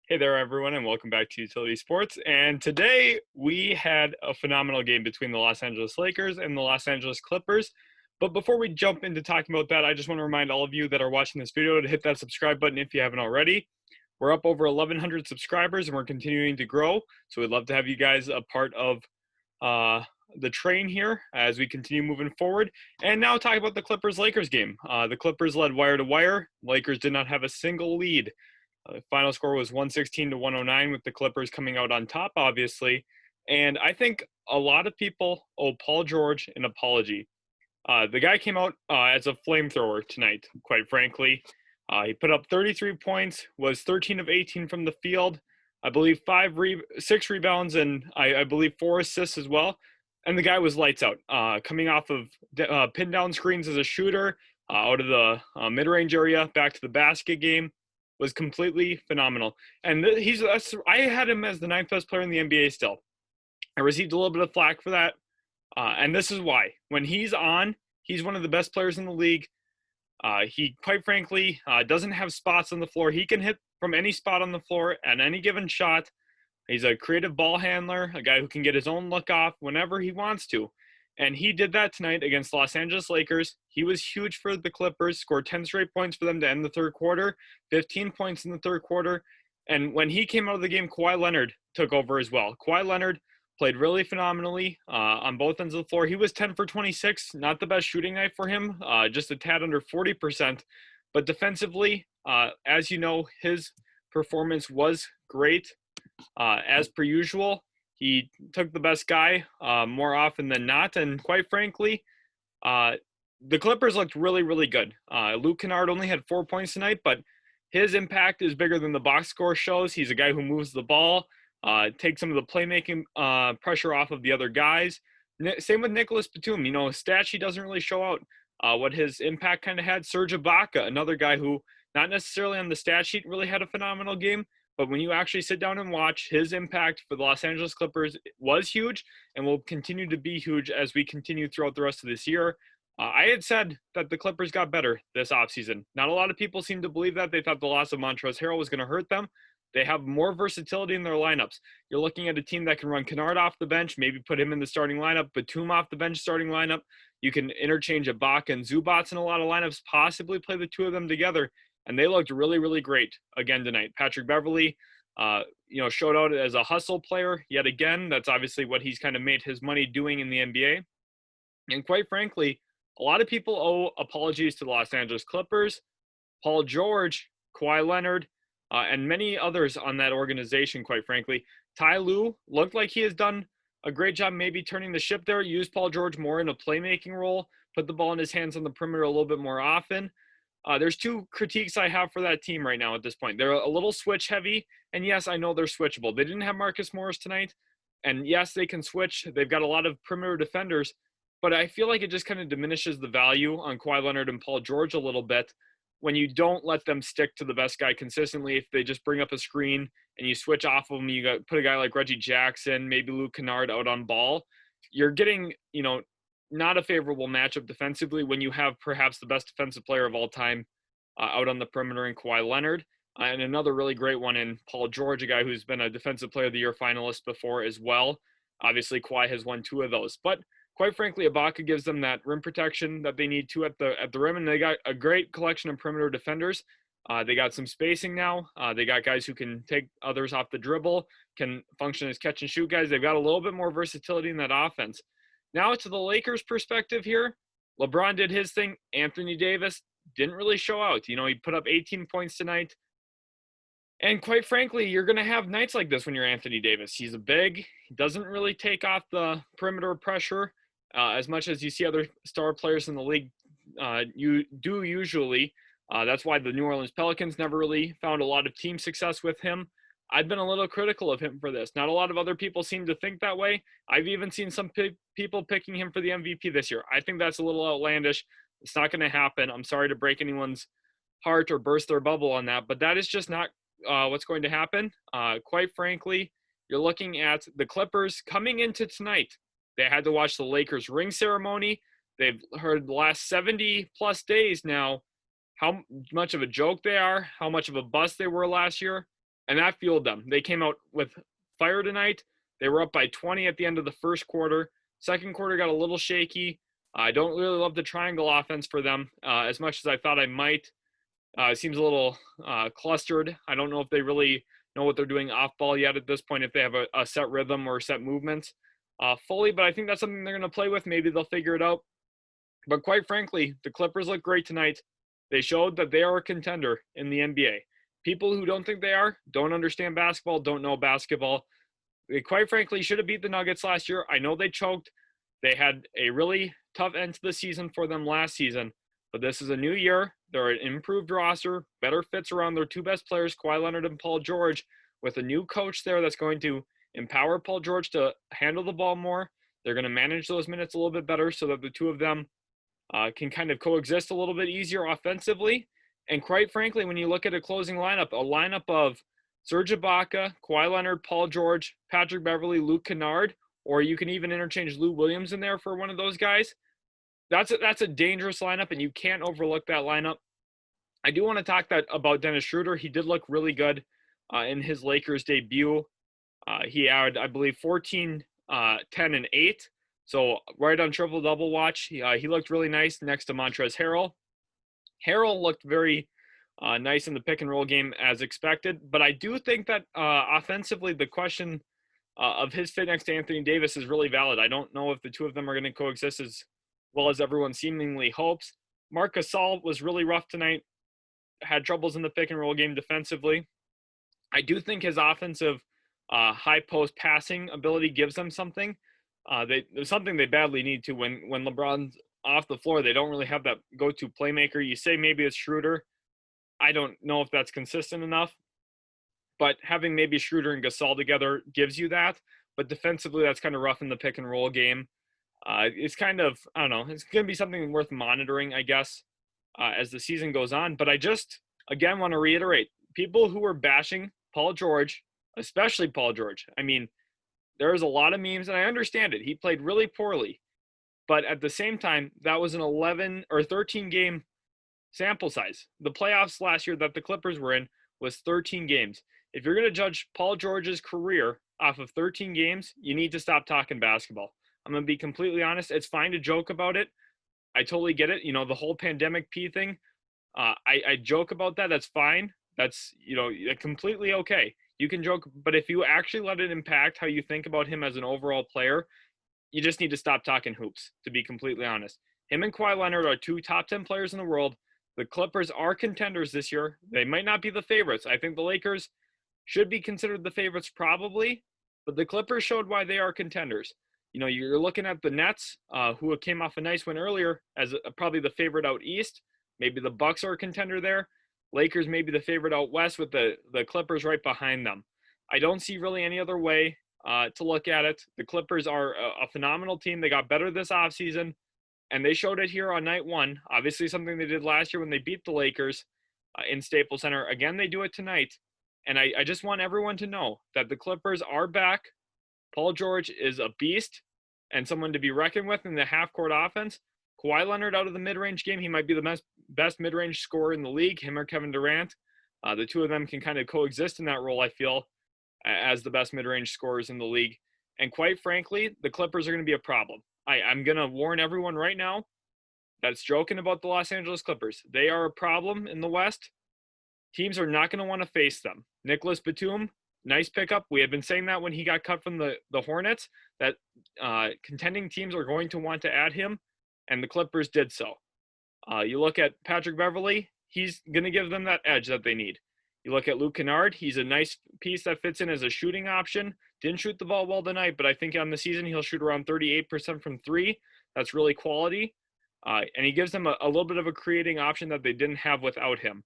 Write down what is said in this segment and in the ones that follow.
Hey there, everyone, and welcome back to Utility Sports. And today we had a phenomenal game between the Los Angeles Lakers and the Los Angeles Clippers. But before we jump into talking about that, I just want to remind all of you that are watching this video to hit that subscribe button if you haven't already. We're up over 1,100 subscribers and we're continuing to grow. So we'd love to have you guys a part of uh, the train here as we continue moving forward. And now talk about the Clippers-Lakers game. The Clippers led wire to wire. Lakers did not have a single lead. The final score was 116 to 109 with the Clippers coming out on top, obviously. And I think a lot of people owe Paul George an apology. The guy came out as a flamethrower tonight, quite frankly. He put up 33 points, was 13 of 18 from the field. I believe 6 rebounds, and I believe 4 assists as well. And the guy was lights out, coming off of pin down screens as a shooter, out of the mid-range area, back to the basket game. Was completely phenomenal. And I had him as the 9th best player in the NBA still. I received a little bit of flack for that. And this is why. When he's on, he's one of the best players in the league. He, quite frankly, doesn't have spots on the floor. He can hit from any spot on the floor at any given shot. He's a creative ball handler, a guy who can get his own look off whenever he wants to. And he did that tonight against Los Angeles Lakers. He was huge for the Clippers, scored 10 straight points for them to end the third quarter, 15 points in the third quarter. And when he came out of the game, Kawhi Leonard took over as well. Kawhi Leonard played really phenomenally on both ends of the floor. He was 10 for 26, not the best shooting night for him, just a tad under 40%. But defensively, as you know, his performance was great, as per usual. He took the best guy more often than not. And quite frankly, the Clippers looked really, really good. Luke Kennard only had 4 points tonight, but his impact is bigger than the box score shows. He's a guy who moves the ball, takes some of the playmaking pressure off of the other guys. Same with Nicholas Batum. Stat sheet doesn't really show out what his impact kind of had. Serge Ibaka, another guy who not necessarily on the stat sheet really had a phenomenal game, but when you actually sit down and watch, his impact for the Los Angeles Clippers was huge and will continue to be huge as we continue throughout the rest of this year. I had said that the Clippers got better this offseason. Not a lot of people seem to believe that. They thought the loss of Montrezl Harrell was going to hurt them. They have more versatility in their lineups. You're looking at a team that can run Kennard off the bench, maybe put him in the starting lineup, Batum off the bench starting lineup. You can interchange Ibaka and Zubats in a lot of lineups, possibly play the two of them together. And they looked really, really great again tonight. Patrick Beverley, showed out as a hustle player yet again. That's obviously what he's kind of made his money doing in the NBA. And quite frankly, a lot of people owe apologies to the Los Angeles Clippers, Paul George, Kawhi Leonard, and many others on that organization, quite frankly. Ty Lue looked like he has done a great job maybe turning the ship there, use Paul George more in a playmaking role, put the ball in his hands on the perimeter a little bit more often. There's 2 critiques I have for that team right now at this point. They're a little switch heavy, and yes, I know they're switchable. They didn't have Marcus Morris tonight, and yes, they can switch. They've got a lot of perimeter defenders, but I feel like it just kind of diminishes the value on Kawhi Leonard and Paul George a little bit when you don't let them stick to the best guy consistently. If they just bring up a screen and you switch off of them, put a guy like Reggie Jackson, maybe Luke Kennard out on ball, you're getting, not a favorable matchup defensively when you have perhaps the best defensive player of all time out on the perimeter in Kawhi Leonard. And another really great one in Paul George, a guy who's been a Defensive Player of the Year finalist before as well. Obviously, Kawhi has won 2 of those. But quite frankly, Ibaka gives them that rim protection that they need to at the rim, and they got a great collection of perimeter defenders. They got some spacing now. They got guys who can take others off the dribble, can function as catch and shoot guys. They've got a little bit more versatility in that offense. Now to the Lakers' perspective here, LeBron did his thing. Anthony Davis didn't really show out. He put up 18 points tonight. And quite frankly, you're going to have nights like this when you're Anthony Davis. He's a big. He doesn't really take off the perimeter pressure as much as you see other star players in the league you do usually. That's why the New Orleans Pelicans never really found a lot of team success with him. I've been a little critical of him for this. Not a lot of other people seem to think that way. I've even seen some people picking him for the MVP this year. I think that's a little outlandish. It's not going to happen. I'm sorry to break anyone's heart or burst their bubble on that, but that is just not what's going to happen. Quite frankly, you're looking at the Clippers coming into tonight. They had to watch the Lakers ring ceremony. They've heard the last 70 plus days now how much of a joke they are, how much of a bust they were last year. and that fueled them. They came out with fire tonight. They were up by 20 at the end of the first quarter. Second quarter got a little shaky. I don't really love the triangle offense for them as much as I thought I might. It seems a little clustered. I don't know if they really know what they're doing off ball yet at this point, if they have a set rhythm or set movements fully, but I think that's something they're going to play with. Maybe they'll figure it out. But quite frankly, the Clippers look great tonight. They showed that they are a contender in the NBA. People who don't think they are, don't understand basketball, don't know basketball. They quite frankly should have beat the Nuggets last year. I know they choked. They had a really tough end to the season for them last season, but this is a new year. They're an improved roster, better fits around their two best players, Kawhi Leonard and Paul George, with a new coach there that's going to empower Paul George to handle the ball more. They're going to manage those minutes a little bit better so that the two of them can kind of coexist a little bit easier offensively. And quite frankly, when you look at a closing lineup, a lineup of Serge Ibaka, Kawhi Leonard, Paul George, Patrick Beverley, Luke Kennard, or you can even interchange Lou Williams in there for one of those guys. That's a dangerous lineup, and you can't overlook that lineup. I do want to talk about Dennis Schroeder. He did look really good in his Lakers debut. He had, I believe, 14, 10, and 8. So right on triple-double watch. He looked really nice next to Montrezl Harrell. Harrell looked very nice in the pick-and-roll game as expected. But I do think that offensively the question of his fit next to Anthony Davis is really valid. I don't know if the two of them are going to coexist as well as everyone seemingly hopes. Marc Gasol was really rough tonight, had troubles in the pick-and-roll game defensively. I do think his offensive high post passing ability gives them something. There's something they badly need to when LeBron's off the floor. They don't really have that go-to playmaker. You say maybe it's Schroeder. I don't know if that's consistent enough, but having maybe Schroeder and Gasol together gives you that. But defensively, that's kind of rough in the pick and roll game. It's kind of, I don't know, it's going to be something worth monitoring, I guess, as the season goes on. But I just, again, want to reiterate, people who are bashing Paul George, especially Paul George, I mean, there's a lot of memes, and I understand it. He played really poorly. But at the same time, that was an 11 or 13 game sample size. The playoffs last year that the Clippers were in was 13 games. If you're going to judge Paul George's career off of 13 games, you need to stop talking basketball. I'm going to be completely honest. It's fine to joke about it. I totally get it. You know, the whole pandemic P thing. I joke about that. That's fine. That's, you know, completely okay. You can joke, but if you actually let it impact how you think about him as an overall player, you just need to stop talking hoops, to be completely honest. Him and Kawhi Leonard are two top 10 players in the world. The Clippers are contenders this year. They might not be the favorites. I think the Lakers should be considered the favorites probably, but the Clippers showed why they are contenders. You know, you're looking at the Nets, who came off a nice win earlier, as probably the favorite out east. Maybe the Bucks are a contender there. Lakers may be the favorite out west with the Clippers right behind them. I don't see really any other way to look at it. The Clippers are a phenomenal team. They got better this offseason, and they showed it here on night one. Obviously something they did last year when they beat the Lakers in Staples Center. Again, they do it tonight. And I just want everyone to know that the Clippers are back. Paul George is a beast and someone to be reckoned with in the half-court offense. Kawhi Leonard out of the mid-range game, he might be the best mid-range scorer in the league, him or Kevin Durant. The two of them can kind of coexist in that role, I feel, as the best mid-range scorers in the league. And quite frankly, the Clippers are going to be a problem. I'm going to warn everyone right now that's joking about the Los Angeles Clippers. They are a problem in the West. Teams are not going to want to face them. Nicholas Batum, nice pickup. We had been saying that when he got cut from the Hornets, that contending teams are going to want to add him, and the Clippers did so. You look at Patrick Beverley, he's going to give them that edge that they need. You look at Luke Kennard, he's a nice piece that fits in as a shooting option. Didn't shoot the ball well tonight, but I think on the season he'll shoot around 38% from three. That's really quality. And he gives them a little bit of a creating option that they didn't have without him.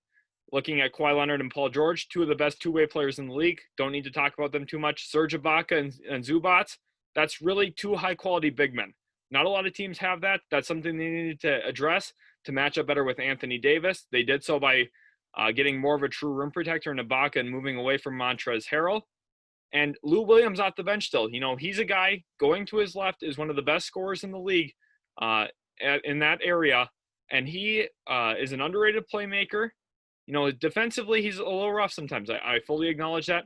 Looking at Kawhi Leonard and Paul George, two of the best two-way players in the league. Don't need to talk about them too much. Serge Ibaka and Zubats, that's really two high-quality big men. Not a lot of teams have that. That's something they needed to address to match up better with Anthony Davis. They did so by getting more of a true rim protector in Ibaka and moving away from Montrezl Harrell. And Lou Williams off the bench still. You know, he's a guy going to his left, is one of the best scorers in the league in that area. And he is an underrated playmaker. defensively, he's a little rough sometimes. I fully acknowledge that.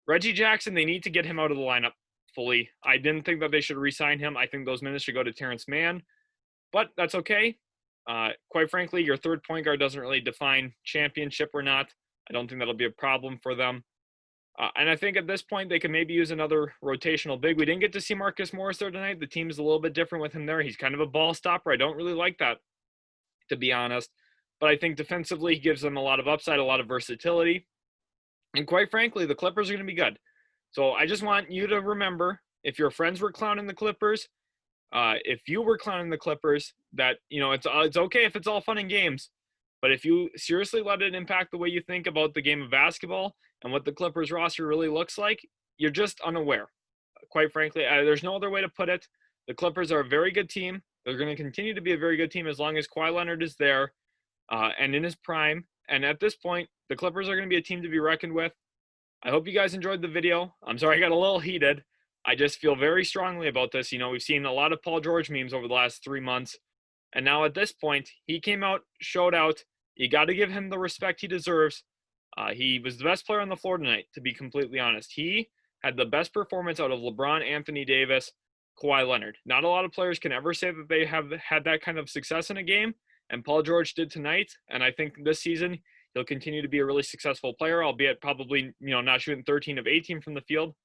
Reggie Jackson, they need to get him out of the lineup fully. I didn't think that they should re-sign him. I think those minutes should go to Terrence Mann, but that's okay. Quite frankly, your third point guard doesn't really define championship or not. I don't think that'll be a problem for them. And I think at this point, they could maybe use another rotational big. We didn't get to see Marcus Morris there tonight. The team is a little bit different with him there. He's kind of a ball stopper. I don't really like that, to be honest. But I think defensively, he gives them a lot of upside, a lot of versatility. And quite frankly, the Clippers are going to be good. So I just want you to remember, if your friends were clowning the Clippers, if you were clowning the Clippers, that, it's okay if it's all fun and games. But if you seriously let it impact the way you think about the game of basketball and what the Clippers roster really looks like, you're just unaware. Quite frankly, there's no other way to put it. The Clippers are a very good team. They're going to continue to be a very good team as long as Kawhi Leonard is there and in his prime. And at this point, the Clippers are going to be a team to be reckoned with. I hope you guys enjoyed the video. I'm sorry I got a little heated. I just feel very strongly about this. We've seen a lot of Paul George memes over the last 3 months. And now at this point, he came out, showed out. You got to give him the respect he deserves. He was the best player on the floor tonight, to be completely honest. He had the best performance out of LeBron, Anthony Davis, Kawhi Leonard. Not a lot of players can ever say that they have had that kind of success in a game, and Paul George did tonight. And I think this season he'll continue to be a really successful player, albeit probably, not shooting 13 of 18 from the field.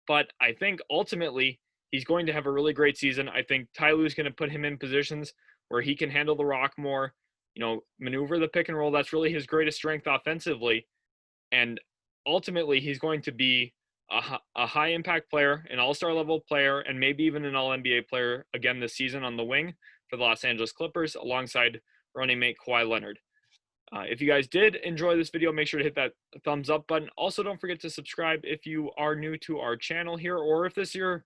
But I think ultimately he's going to have a really great season. I think Ty Lue's going to put him in positions where he can handle the rock more, maneuver the pick and roll. That's really his greatest strength offensively. And ultimately, he's going to be a high impact player, an all-star level player, and maybe even an all-NBA player again this season on the wing for the Los Angeles Clippers alongside running mate Kawhi Leonard. If you guys did enjoy this video, make sure to hit that thumbs up button. Also, don't forget to subscribe if you are new to our channel here, or if this is your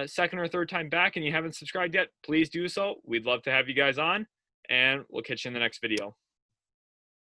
second or third time back and you haven't subscribed yet, please do so. We'd love to have you guys on, and we'll catch you in the next video.